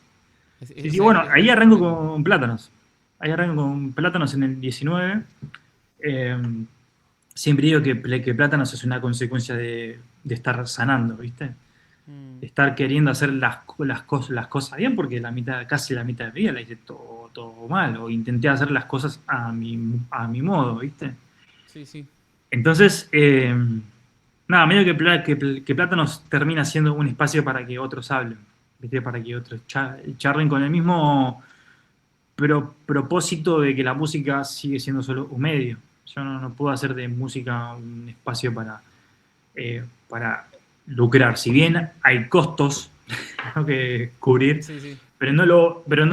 Sí, O sí, sea, bueno, ahí es arranco tremendo. con Plátanos. Ahí arranco con Plátanos en el 19. Eh, Siempre digo que Plátanos es una consecuencia de estar sanando, ¿viste? Mm, De estar queriendo hacer las cosas bien, porque casi la mitad de mi vida la hice todo mal, o intenté hacer las cosas a mi modo, ¿viste? sí, sí. Entonces, nada, medio que Plátanos termina siendo un espacio para que otros hablen, ¿viste? Para que otros charlen con el mismo propósito de que la música sigue siendo solo un medio. Yo no puedo hacer de música un espacio para lucrar. Si bien hay costos ¿no? que cubrir, Sí, sí. pero no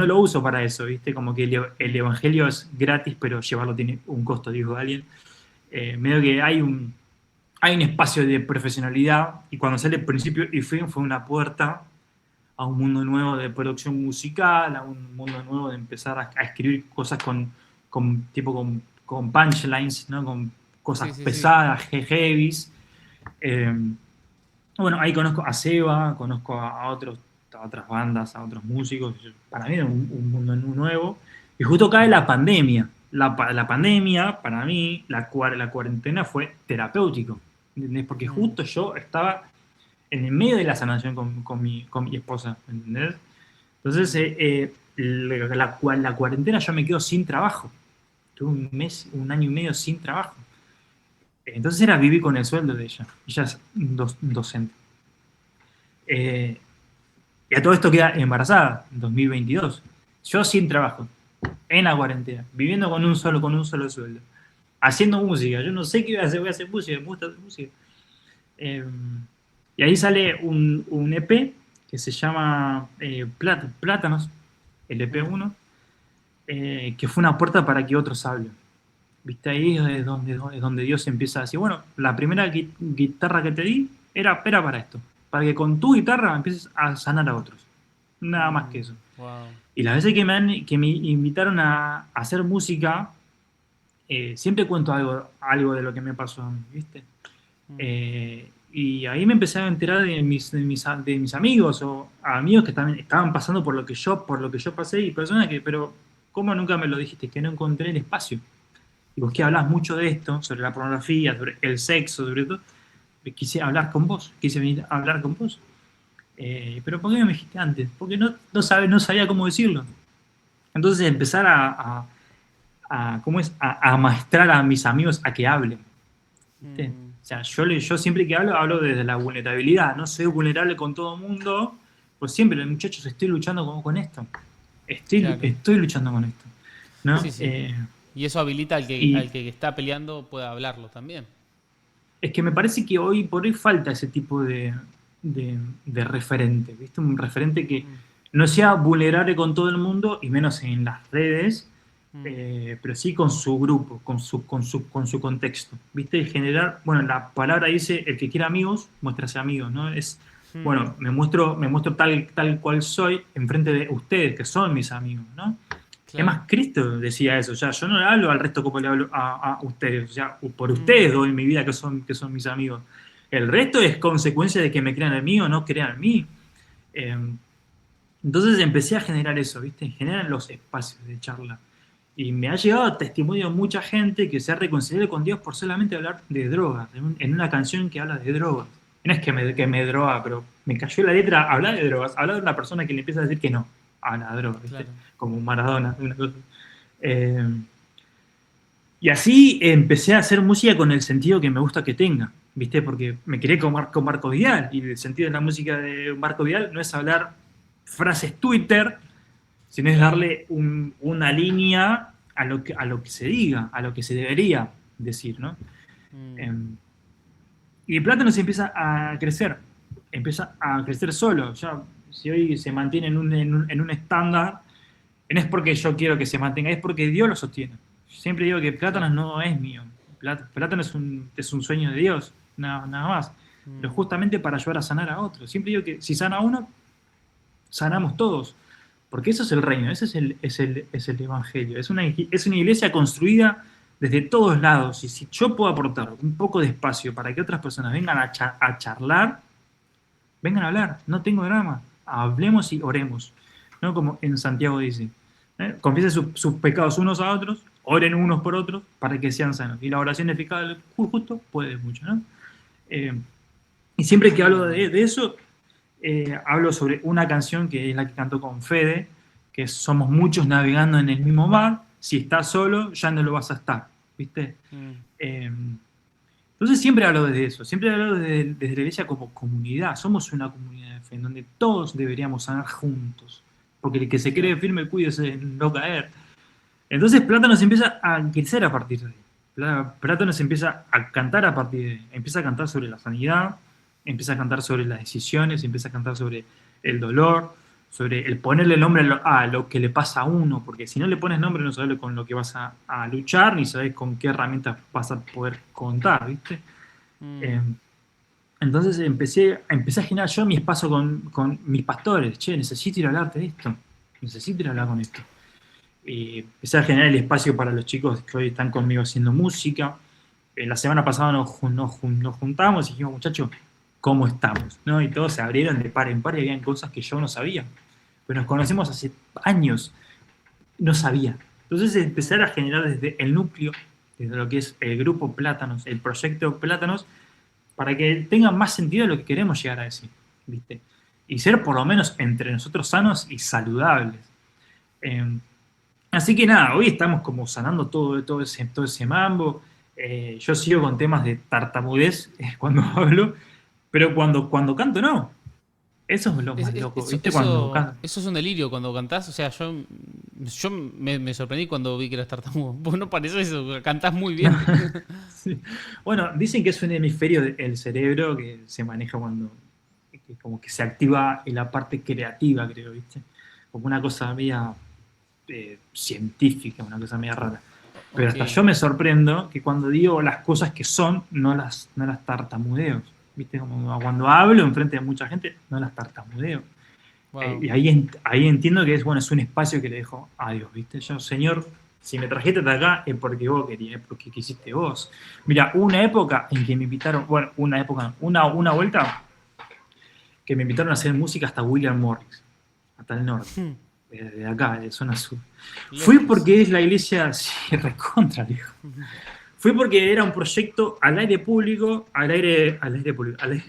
lo uso para eso, ¿viste? Como que el Mm, evangelio es gratis, pero llevarlo tiene un costo, dijo alguien. Medio que hay un espacio de profesionalidad y cuando sale Principio y Fin fue una puerta a un mundo nuevo de producción musical, a un mundo nuevo de empezar a escribir cosas con punchlines, ¿no? Con cosas sí, sí, sí. pesadas, heavies. Eh, bueno, ahí conozco a Seba, conozco a otras bandas, a otros músicos. Para mí era un mundo nuevo. Y justo cae la pandemia. La pandemia, para mí, la cuarentena fue terapéutico. ¿Entendés? Porque Mm, justo yo estaba en el medio de la sanación con mi esposa, ¿entendés? Entonces, mm, la cuarentena yo me quedo sin trabajo. Tuve un año y medio sin trabajo. Entonces era vivir con el sueldo de ella. Ella es docente. Eh, y a todo esto queda embarazada en 2022. Yo sin trabajo, en la cuarentena, viviendo con un solo sueldo, haciendo música. Yo no sé qué voy a hacer música, me gusta hacer música. Eh, y ahí sale un EP que se llama Plátanos, el mm, EP1, que fue una puerta para que otros hablen. ¿Viste? Ahí es donde Dios empieza a decir, bueno, la primera guitarra que te di era para esto, para que con tu guitarra empieces a sanar a otros. Nada más que mm. eso. Wow. Y las veces que me invitaron a hacer música, siempre cuento algo de lo que me pasó a mí, ¿viste? Mm, Y ahí me empecé a enterar de mis amigos o amigos que también estaban pasando por lo que yo pasé y personas que, pero ¿cómo nunca me lo dijiste? Que no encontré el espacio. Y vos que claro. hablas mucho de esto, sobre la pornografía, sobre el sexo, sobre todo, quise hablar con vos, quise venir a hablar con vos. Pero ¿por qué no me dijiste antes? Porque no sabía cómo decirlo. Entonces empezar ¿cómo es? A amaestrar a mis amigos a que hablen. ¿Viste? Mm, O sea, yo siempre que hablo desde la vulnerabilidad. No soy vulnerable con todo el mundo, pues siempre, muchachos, estoy luchando con esto. claro. Estoy luchando con esto. Sí, ¿No? sí. Y eso habilita al Y que está peleando pueda hablarlo también. es que me parece que hoy por hoy falta ese tipo de referente, ¿viste? Un referente que Mm, no sea vulnerable con todo el mundo y menos en las redes, mm, pero sí con su grupo, con su contexto, ¿viste? Generar, bueno, la palabra dice, el que quiera amigos, muéstrase amigos, ¿no? Es, mm, bueno, me muestro tal cual soy enfrente de ustedes, que son mis amigos, ¿no? Es claro. más, Cristo decía eso, o sea, yo no le hablo al resto como le hablo a ustedes, o sea, por Mm, ustedes doy mi vida que son mis amigos. El resto es consecuencia de que me crean en mí o no crean en mí. Eh, entonces empecé a generar eso, ¿viste? Generan los espacios de charla. Y me ha llegado testimonio de mucha gente que se ha reconciliado con Dios por solamente hablar de drogas, en una canción que habla de drogas. No es que me droga, pero me cayó la letra, habla de drogas, habla de una persona que le empieza a decir que no a la droga, ¿viste? claro. Como un Maradona, una cosa. Eh, y así empecé a hacer música con el sentido que me gusta que tenga, ¿viste? Porque me quedé con Marco Vidal, y el sentido de la música de Marco Vidal no es hablar frases Twitter, sino es Claro. darle una línea a lo que se diga, a lo que se debería decir, ¿no? Mm, Eh, y el plátano se empieza a crecer solo. Ya, si hoy se mantiene en un estándar, no es porque yo quiero que se mantenga, es porque Dios lo sostiene. Siempre digo que plátano claro. no es mío, plátano es un sueño de Dios, nada más. Pero Mm, justamente para ayudar a sanar a otros. Siempre digo que si sana uno, sanamos todos. Porque eso es el reino, ese es el evangelio. Es una iglesia construida desde todos lados. Y si yo puedo aportar un poco de espacio para que otras personas vengan a charlar, vengan a hablar, no tengo drama. Hablemos y oremos. ¿No? Como en Santiago dice. Confiesen sus pecados unos a otros, oren unos por otros para que sean sanos. Y la oración eficaz del justo puede mucho. ¿No? Eh, y siempre que hablo mm, de eso, hablo sobre una canción que es la que canto con Fede, que es Somos muchos navegando en el mismo mar, si estás solo ya no lo vas a estar, ¿viste? mm, Eh, entonces siempre hablo desde eso, siempre hablo desde la iglesia como comunidad, somos una comunidad de fe, en donde todos deberíamos andar juntos, porque el que se cree claro. firme cuídese de no caer. Entonces Plátano se empieza a crecer a partir de ahí. Plátano se empieza a cantar a partir de ahí. Empieza a cantar sobre la sanidad, empieza a cantar sobre las decisiones, empieza a cantar sobre el dolor, sobre el ponerle nombre a lo que le pasa a uno, porque si no le pones nombre no sabes con lo que vas a luchar, ni sabes con qué herramientas vas a poder contar, ¿viste? Eh, Mm, entonces empecé a generar yo mi espacio con mis pastores. Che, necesito ir a hablarte de esto, necesito ir a hablar con esto. Empecé a generar el espacio para los chicos que hoy están conmigo haciendo música. La semana pasada nos juntamos y dijimos, muchachos, ¿cómo estamos? ¿No? Y todos se abrieron de par en par y habían cosas que yo no sabía. Pues nos conocemos hace años, no sabía. Entonces empezar mm, a generar desde el núcleo, desde lo que es el grupo Plátanos, el proyecto Plátanos, para que tenga más sentido lo que queremos llegar a decir, ¿viste? Y ser por lo menos entre nosotros sanos y saludables. Eh, Así que nada, hoy estamos como sanando todo ese mambo. Yo sigo con temas de tartamudez cuando hablo, pero cuando canto no. Eso es lo más loco, ¿viste? Cuando canto. eso es un delirio cuando cantás. O sea, yo me sorprendí cuando vi que eras tartamudo. Vos no pareces eso, cantás muy bien. Sí. Bueno, dicen que es un hemisferio del cerebro que se maneja que como que se activa en la parte creativa, creo, ¿viste? Como una cosa media científica, una cosa media rara. Pero Ok, hasta yo me sorprendo que cuando digo las cosas que son, no las tartamudeo. ¿Viste? Como cuando hablo enfrente de mucha gente, no las tartamudeo. wow. Y ahí entiendo que es un espacio que le dejo a Dios, ¿viste? Yo, Señor, si me trajiste hasta acá es porque vos querías, es porque quisiste vos. Mira, una época en que me invitaron, bueno, una vuelta que me invitaron a hacer música hasta William Morris, hasta el norte, de acá, de zona sur. Fui Lejos. porque es la iglesia, sí, recontra, viejo. Fui porque era un proyecto al aire público, al aire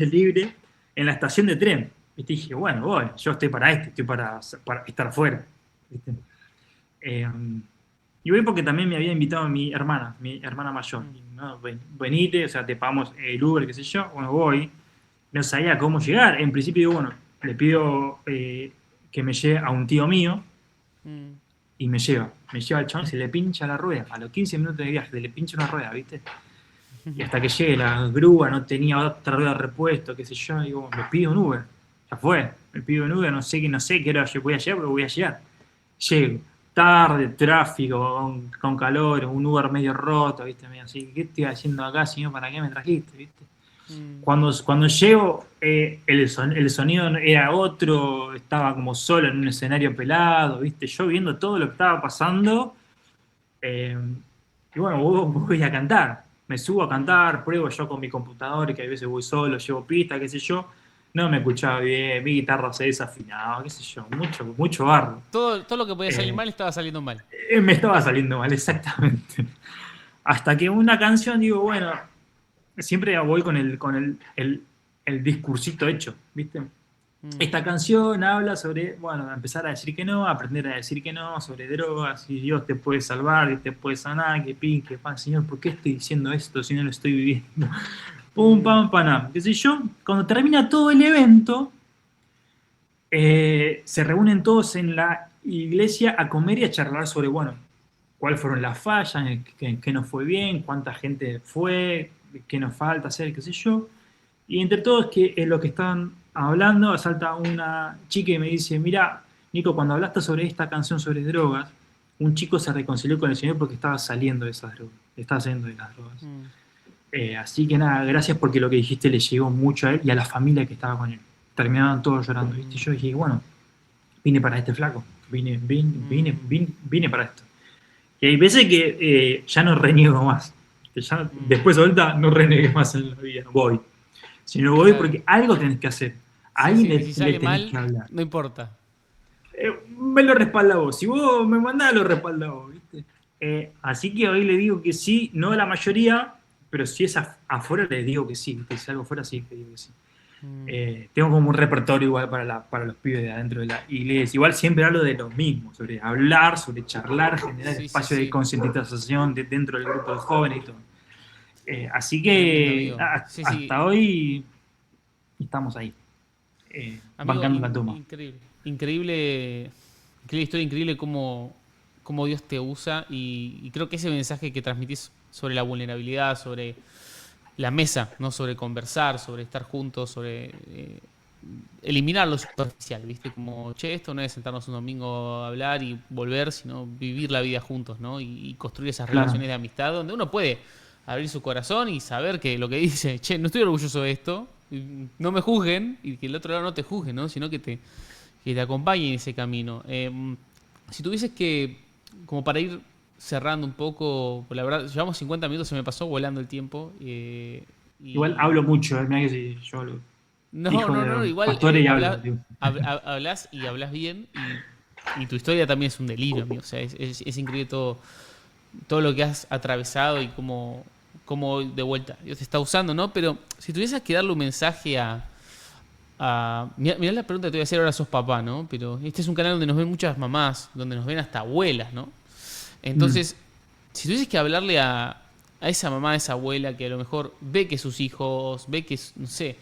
libre, en la estación de tren. Y te dije, bueno, voy, yo estoy para esto, estoy para estar afuera. ¿Viste? Eh, y voy porque también me había invitado mi hermana mayor. Mm, Y, no, venite, o sea, te pagamos el Uber, qué sé yo. Bueno, voy. No sabía cómo llegar. En principio digo, bueno, le pido que me lleve a un tío mío mm, y me lleva. Me lleva al chabón y se le pincha la rueda. A los 15 minutos de viaje se le pincha una rueda, ¿viste? Y hasta que llegue la grúa, no tenía otra rueda de repuesto, qué sé yo, digo, me pido un Uber. Ya fue, me pido un Uber, no sé qué hora yo voy a llegar, pero voy a llegar. Llego, tarde, tráfico, con calor, un Uber medio roto, ¿viste? Medio así, ¿qué estoy haciendo acá, señor? ¿Para qué me trajiste, viste? mm. Cuando llego, el sonido era otro, estaba como solo en un escenario pelado, ¿viste? Yo viendo todo lo que estaba pasando, eh, y bueno, voy a cantar. Me subo a Mm. cantar, pruebo yo con mi computador, que a veces voy solo, llevo pista, qué sé yo. No me escuchaba bien, mi guitarra se desafinaba, qué sé yo, mucho barro. Todo lo que podía salir Eh, mal estaba saliendo mal. Me estaba saliendo mal, exactamente. Hasta que una canción, digo, bueno, siempre voy con el discursito hecho, ¿viste? Mm, Esta canción habla sobre, bueno, empezar a decir que no, aprender a decir que no, sobre drogas, y Dios te puede salvar, y te puede sanar, que pin, que pan, Señor, ¿por qué estoy diciendo esto si no lo estoy viviendo? Pum, mm, pam, pam, qué sé yo. Cuando termina todo el evento, se reúnen todos en la iglesia a comer y a charlar sobre, bueno, cuáles fueron las fallas, en qué nos fue bien, cuánta gente fue, qué nos falta hacer, qué sé yo. Y entre todos, que en lo que están hablando, salta una chica y me dice, mira, Nico, cuando hablaste sobre esta canción sobre drogas, un chico se reconcilió con el Señor porque estaba saliendo de esas drogas, estaba saliendo de las drogas. mm, Así que nada, gracias porque lo que dijiste le llegó mucho a él y a la familia que estaba con él. Terminaban todos llorando, ¿viste? Y mm, yo dije, bueno, vine para este flaco, mm, vine para esto. Y hay veces que ya no reniego más. Que ya, mm. después de vuelta no renegues más en la vida, voy. Si no voy Claro. porque algo tenés que hacer. A Sí, alguien sí, y si le sale tenés que mal, hablar. no importa. Me lo respalda vos. Si vos me mandás, lo respalda vos, ¿viste? Así que hoy le digo que sí, no a la mayoría, pero si es afuera, les digo que sí. ¿Viste? Si algo fuera, sí, le digo que sí. Mm, Tengo como un repertorio igual para los pibes de adentro de la iglesia. Igual siempre hablo de lo mismo, sobre hablar, sobre charlar, generar sí, sí, espacio de sí. concientización dentro del grupo de jóvenes y todo. Así Tremendo, que amigo. Sí, sí. hasta hoy estamos ahí, Amigo, bancando la toma. increíble. Increíble. Increíble historia, increíble cómo Dios te usa. Y creo que ese mensaje que transmitís sobre la vulnerabilidad, sobre la mesa, ¿no? Sobre conversar, sobre estar juntos, sobre eliminar lo superficial, ¿viste? Como, che, esto no es sentarnos un domingo a hablar y volver, sino vivir la vida juntos, ¿no? Y construir esas Claro, relaciones de amistad donde uno puede abrir su corazón y saber que lo que dice, che, no estoy orgulloso de esto, y no me juzguen y que el otro lado no te juzgue, ¿no? Sino que te acompañe en ese camino. Si tuvieses que, como para ir cerrando un poco, pues la verdad, llevamos 50 minutos, se me pasó volando el tiempo. igual Y hablo mucho, mirá que si yo hablo, no, hijo no, de no, los igual pastores y hablo, digo. hablas y hablas bien y tu historia también es un delirio, amigo. O sea, es increíble todo lo que has atravesado y cómo de vuelta Dios te está usando, ¿no? Pero si tuvieses que darle un mensaje mirá la pregunta que te voy a hacer ahora, sos papá, ¿no? Pero este es un canal donde nos ven muchas mamás, donde nos ven hasta abuelas, ¿no? Mm. Entonces, si tuvieses que hablarle a esa mamá, a esa abuela que a lo mejor ve que sus hijos, ve que, no sé,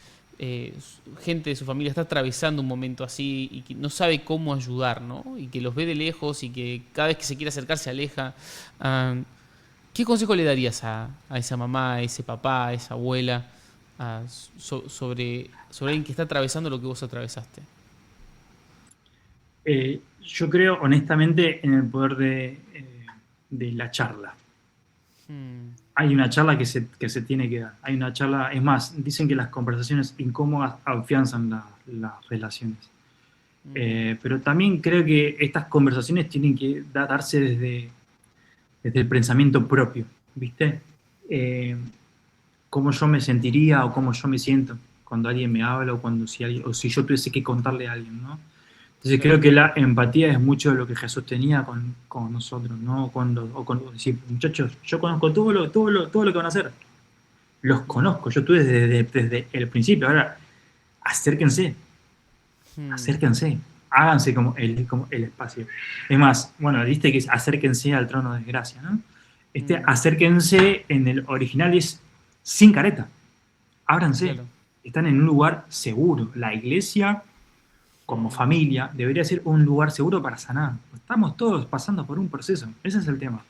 gente de su familia está atravesando un momento así y que no sabe cómo ayudar, ¿no? Y que los ve de lejos y que cada vez que se quiere acercar se aleja. ah, ¿Qué consejo le darías a esa mamá, a ese papá, a esa abuela, sobre alguien que está atravesando lo que vos atravesaste? Yo creo honestamente en el poder de la charla. Hmm, Hay una charla que se tiene que dar. Hay una charla, es más, dicen que las conversaciones incómodas afianzan las relaciones. hmm, Pero también creo que estas conversaciones tienen que darse desde el pensamiento propio, ¿viste? Eh, Cómo yo me sentiría o cómo yo me siento cuando alguien me habla o si yo tuviese que contarle a alguien, ¿no? Entonces creo claro. que la empatía es mucho de lo que Jesús tenía con nosotros, ¿no? Decir, muchachos, yo conozco todo lo que van a hacer. Los Hmm, conozco, yo estuve desde el principio. Ahora, acérquense, acérquense, háganse como el espacio. Es más, bueno, viste que es acérquense al trono de gracia, ¿no? Acérquense en el original es sin careta, ábranse, Claro. están en un lugar seguro. La iglesia, como familia, debería ser un lugar seguro para sanar. Estamos todos pasando por un proceso, ese es el tema.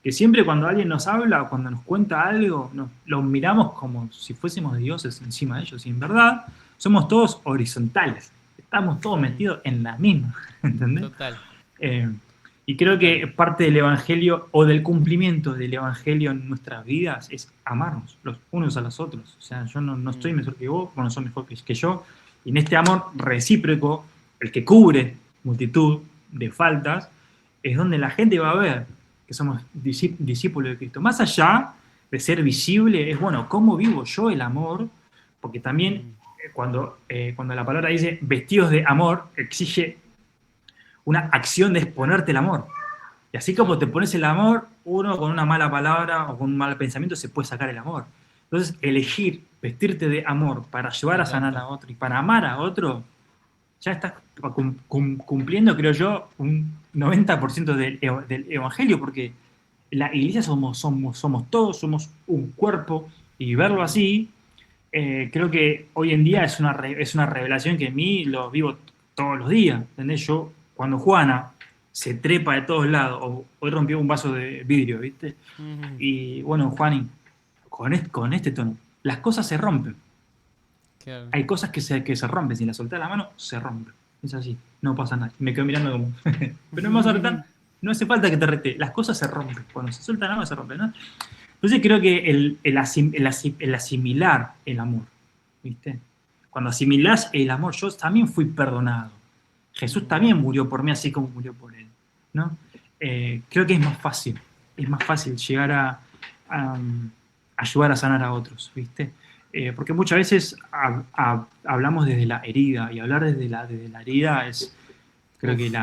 Que siempre cuando alguien nos habla o cuando nos cuenta algo, lo miramos como si fuésemos dioses encima de ellos. Y en verdad, somos todos horizontales. Estamos todos Mm, metidos en la misma, ¿entendés? total, Eh, y creo total. que parte del evangelio o del cumplimiento del evangelio en nuestras vidas es amarnos los unos a los otros. O sea, yo no estoy Mm, mejor que vos, vos no sos mejor que yo. Y en este amor recíproco, el que cubre multitud de faltas, es donde la gente va a ver que somos discípulos de Cristo. Más allá de ser visible, es bueno, ¿cómo vivo yo el amor? Porque también mm, cuando la palabra dice vestidos de amor, exige una acción de exponerte el amor. Y así como claro, te pones el amor, uno con una mala palabra o con un mal pensamiento se puede sacar el amor. Entonces, elegir vestirte de amor para me ayudar a sanar encanta. a otro y para amar a otro, ya estás cumpliendo, creo yo, un 90% del evangelio, porque la iglesia somos todos, somos un cuerpo, y verlo Mm, así, creo que hoy en día es una revelación que en mí lo vivo todos los días. ¿Entendés? Yo, cuando Juana se trepa de todos lados, o hoy rompió un vaso de vidrio, ¿viste? mm, Y bueno, Juani, con este tono, las cosas se rompen. claro. Hay cosas que se rompen, si las soltás la mano, se rompen. Es así, no pasa nada. Me quedo mirando como. Pero no vas a retar, no hace falta que te rete, las cosas se rompen. Cuando se suelta la mano, se rompen, ¿no? Entonces creo que el asimilar el amor, ¿viste? Cuando asimilás el amor, yo también fui perdonado. Jesús Mm, también murió por mí así como murió por él, ¿no? Creo que es más fácil llegar a ayudar a sanar a otros, ¿viste? Porque muchas veces hablamos desde la herida y hablar desde la herida es, creo que uf,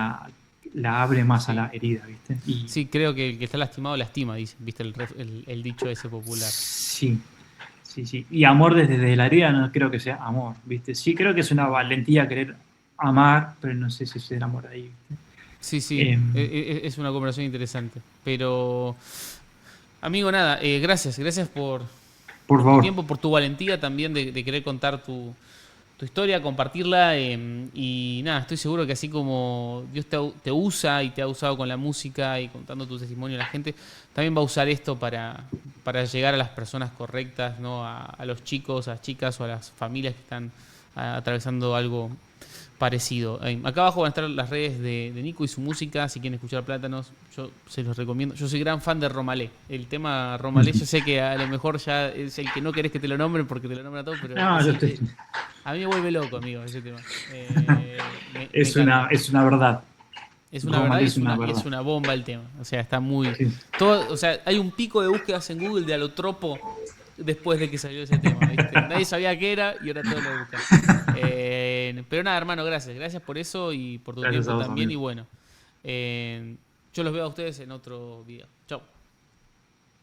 la abre más a la sí. herida, ¿viste? Y Sí, creo que el que está lastimado lastima, dice, viste el dicho ese popular. sí, sí, sí. Y amor desde la herida no creo que sea amor, ¿viste? Sí, creo que es una Mm. valentía querer amar, pero no sé si es el amor ahí, ¿viste? Sí, sí, Eh, es una conversación interesante. Pero, amigo, nada, gracias por por tu favor, tiempo, por tu valentía también de querer contar tu historia, compartirla. Y nada, estoy seguro que así como Dios te usa y te ha usado con la música y contando tu testimonio a la gente, también va a usar esto para llegar a las personas correctas, ¿no? A los chicos, a las chicas o a las familias que están atravesando algo parecido. Acá abajo van a estar las redes de Nico y su música. Si quieren escuchar Plátanos, yo se los recomiendo. Yo soy gran fan de Romalé. El tema Romalé, yo sé que a lo mejor ya es el que no querés que te lo nombren porque te lo nombran a todos, pero no, es yo estoy, a mí me vuelve loco, amigo, ese tema. Me encanta. es una verdad. Es una verdad Romal es una verdad. es una bomba el tema. O sea, está muy. Sí. Todo, o sea, hay un pico de búsquedas en Google de Alotropo después de que salió ese tema, ¿viste? Nadie sabía qué era y ahora todos lo buscan. Pero nada, hermano, gracias. Gracias por eso y por tu Gracias a tiempo vos, también. amigo. Y bueno, yo los veo a ustedes en otro video. Chau.